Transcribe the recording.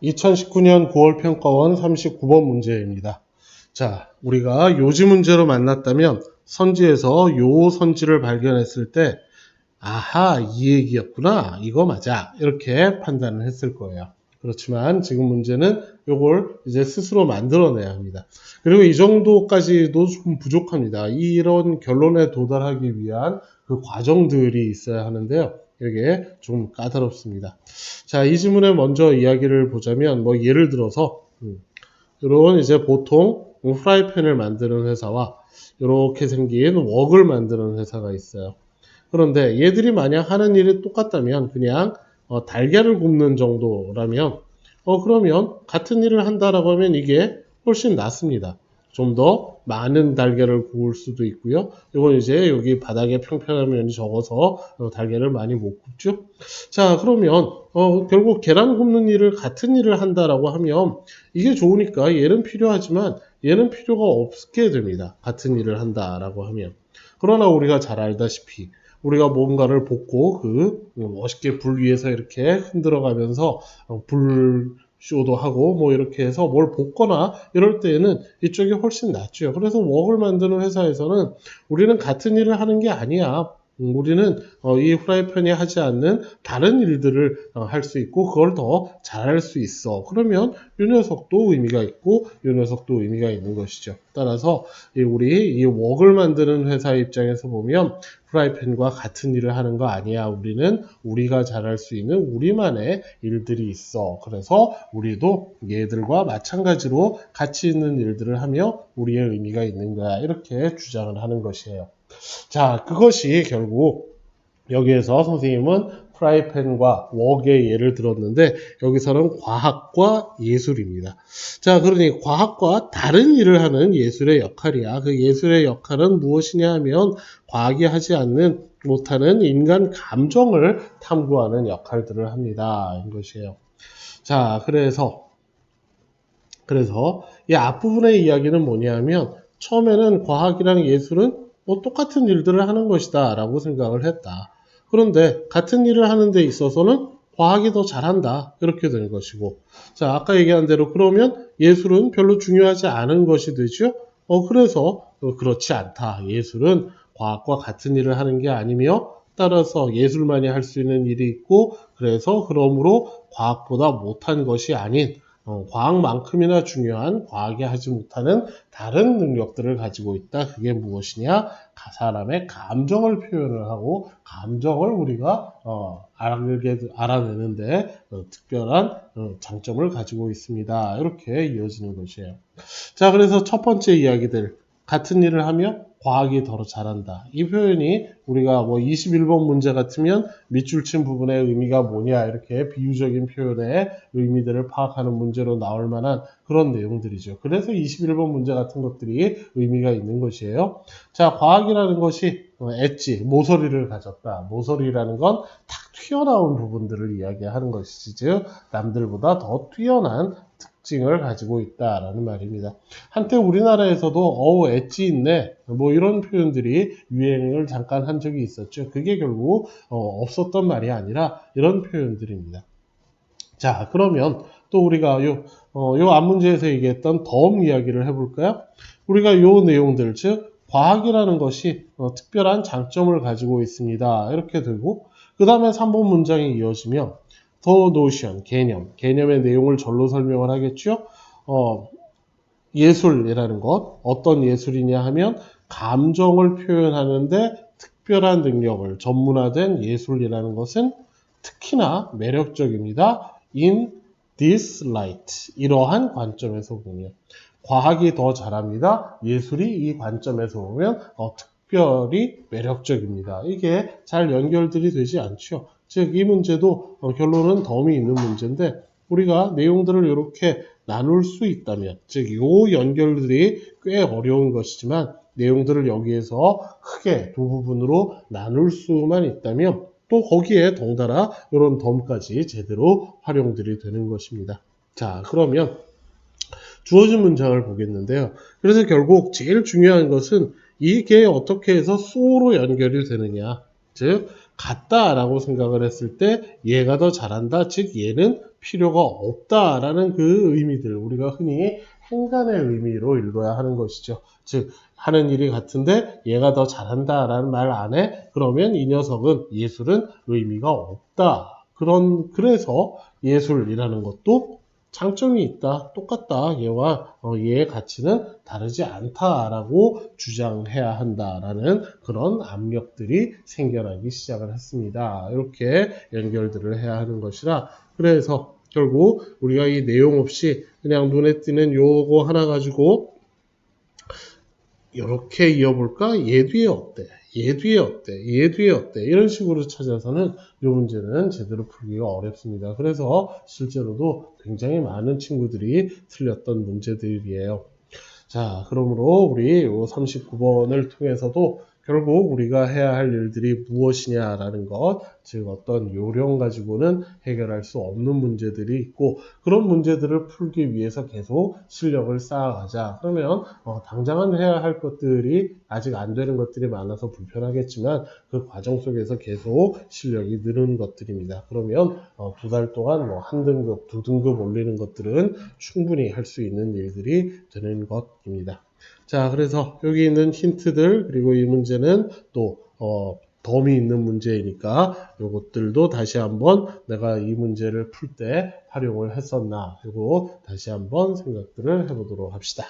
2019년 9월 평가원 39번 문제입니다. 자, 우리가 요지 문제로 만났다면 선지에서 요 선지를 발견했을 때 아하, 이 얘기였구나, 이거 맞아, 이렇게 판단을 했을 거예요. 그렇지만 지금 문제는 이걸 이제 스스로 만들어내야 합니다. 그리고 이 정도까지도 좀 부족합니다. 이런 결론에 도달하기 위한 그 과정들이 있어야 하는데요. 이게 좀 까다롭습니다. 자, 이 지문에 먼저 이야기를 보자면, 뭐 예를 들어서 이런 이제 보통 프라이팬을 만드는 회사와 이렇게 생긴 웍을 만드는 회사가 있어요. 그런데 얘들이 만약 하는 일이 똑같다면, 그냥 달걀을 굽는 정도라면 그러면 같은 일을 한다라고 하면 이게 훨씬 낫습니다. 좀 더 많은 달걀을 구울 수도 있고요. 이건 이제 여기 바닥에 평평한 면이 적어서 달걀을 많이 못 굽죠. 자, 그러면 결국 계란 굽는 일을 같은 일을 한다라고 하면 이게 좋으니까 얘는 필요하지만 얘는 필요가 없게 됩니다. 같은 일을 한다라고 하면. 그러나 우리가 잘 알다시피 우리가 뭔가를 볶고 멋있게 불 위에서 이렇게 흔들어 가면서 불쇼도 하고 뭐 이렇게 해서 뭘 볶거나 이럴 때에는 이쪽이 훨씬 낫죠. 그래서 웍을 만드는 회사에서는 우리는 같은 일을 하는 게 아니야. 우리는 이 프라이팬이 하지 않는 다른 일들을 할 수 있고 그걸 더 잘할 수 있어. 그러면 이 녀석도 의미가 있고 이 녀석도 의미가 있는 것이죠. 따라서 우리 이 웍을 만드는 회사 입장에서 보면 프라이팬과 같은 일을 하는 거 아니야. 우리는 우리가 잘할 수 있는 우리만의 일들이 있어. 그래서 우리도 얘들과 마찬가지로 가치 있는 일들을 하며 우리의 의미가 있는 거야. 이렇게 주장을 하는 것이에요. 자, 그것이 결국 여기에서 선생님은 프라이팬과 웍의 예를 들었는데 여기서는 과학과 예술입니다. 자, 그러니 과학과 다른 일을 하는 예술의 역할이야. 그 예술의 역할은 무엇이냐 하면 과학이 하지 못하는 인간 감정을 탐구하는 역할들을 합니다. 이것이에요. 자, 그래서 이 앞부분의 이야기는 뭐냐면 처음에는 과학이랑 예술은 똑같은 일들을 하는 것이다 라고 생각을 했다. 그런데 같은 일을 하는 데 있어서는 과학이 더 잘한다 이렇게 된 것이고, 자, 아까 얘기한 대로 그러면 예술은 별로 중요하지 않은 것이 되죠. 그래서 그렇지 않다. 예술은 과학과 같은 일을 하는 게 아니며 따라서 예술만이 할 수 있는 일이 있고, 그래서 그러므로 과학보다 못한 것이 아닌 과학만큼이나 중요한 과학이 하지 못하는 다른 능력들을 가지고 있다. 그게 무엇이냐? 사람의 감정을 표현을 하고 감정을 우리가 알아내는데 특별한 장점을 가지고 있습니다. 이렇게 이어지는 것이에요. 자, 그래서 첫 번째 이야기들, 같은 일을 하며 과학이 더 잘한다. 이 표현이 우리가 21번 문제 같으면 밑줄 친 부분의 의미가 뭐냐 이렇게 비유적인 표현의 의미들을 파악하는 문제로 나올 만한 그런 내용들이죠. 그래서 21번 문제 같은 것들이 의미가 있는 것이에요. 자, 과학이라는 것이 엣지, 모서리를 가졌다. 모서리라는 건 탁 튀어나온 부분들을 이야기하는 것이지, 즉 남들보다 더 뛰어난 특징을 가지고 있다라는 말입니다. 한때 우리나라에서도 엣지 있네 뭐 이런 표현들이 유행을 잠깐 한 적이 있었죠. 그게 결국 없었던 말이 아니라 이런 표현들입니다. 자, 그러면 또 우리가 요 앞문제에서 얘기했던 덤 이야기를 해볼까요? 우리가 요 내용들, 즉 과학이라는 것이 특별한 장점을 가지고 있습니다. 이렇게 되고, 그 다음에 3번 문장이 이어지면 the notion, 개념의 내용을 절로 설명을 하겠죠. 예술이라는 것, 어떤 예술이냐 하면 감정을 표현하는데 특별한 능력을 전문화된 예술이라는 것은 특히나 매력적입니다. in this light, 이러한 관점에서 보면 과학이 더 잘합니다. 예술이 이 관점에서 보면 특별히 매력적입니다. 이게 잘 연결들이 되지 않죠. 즉 이 문제도 결론은 덤이 있는 문제인데 우리가 내용들을 이렇게 나눌 수 있다면, 즉 요 연결들이 꽤 어려운 것이지만 내용들을 여기에서 크게 두 부분으로 나눌 수만 있다면 또 거기에 덩달아 이런 덤까지 제대로 활용들이 되는 것입니다. 자, 그러면 주어진 문장을 보겠는데요. 그래서 결국 제일 중요한 것은 이게 어떻게 해서 so로 연결이 되느냐, 즉 같다라고 생각을 했을 때 얘가 더 잘한다, 즉 얘는 필요가 없다라는 그 의미들, 우리가 흔히 행간의 의미로 읽어야 하는 것이죠. 즉 하는 일이 같은데 얘가 더 잘한다라는 말 안 해? 그러면 이 녀석은 예술은 의미가 없다. 그래서 예술이라는 것도 장점이 있다. 똑같다. 얘와 얘의 가치는 다르지 않다라고 주장해야 한다라는 그런 압력들이 생겨나기 시작을 했습니다. 이렇게 연결들을 해야 하는 것이라, 그래서 결국 우리가 이 내용 없이 그냥 눈에 띄는 요거 하나 가지고 이렇게 이어볼까? 얘 뒤에 어때? 얘 뒤에 어때? 얘 뒤에 어때? 이런 식으로 찾아서는 이 문제는 제대로 풀기가 어렵습니다. 그래서 실제로도 굉장히 많은 친구들이 틀렸던 문제들이에요. 자, 그러므로 우리 39번을 통해서도 결국 우리가 해야 할 일들이 무엇이냐라는 것, 즉 어떤 요령 가지고는 해결할 수 없는 문제들이 있고, 그런 문제들을 풀기 위해서 계속 실력을 쌓아가자. 그러면 당장은 해야 할 것들이 아직 안 되는 것들이 많아서 불편하겠지만 그 과정 속에서 계속 실력이 느는 것들입니다. 그러면 2달 동안 뭐 한 등급, 2등급 올리는 것들은 충분히 할 수 있는 일들이 되는 것입니다. 자, 그래서 여기 있는 힌트들, 그리고 이 문제는 또 덤이 있는 문제이니까 이것들도 다시 한번 내가 이 문제를 풀 때 활용을 했었나, 그리고 다시 한번 생각들을 해보도록 합시다.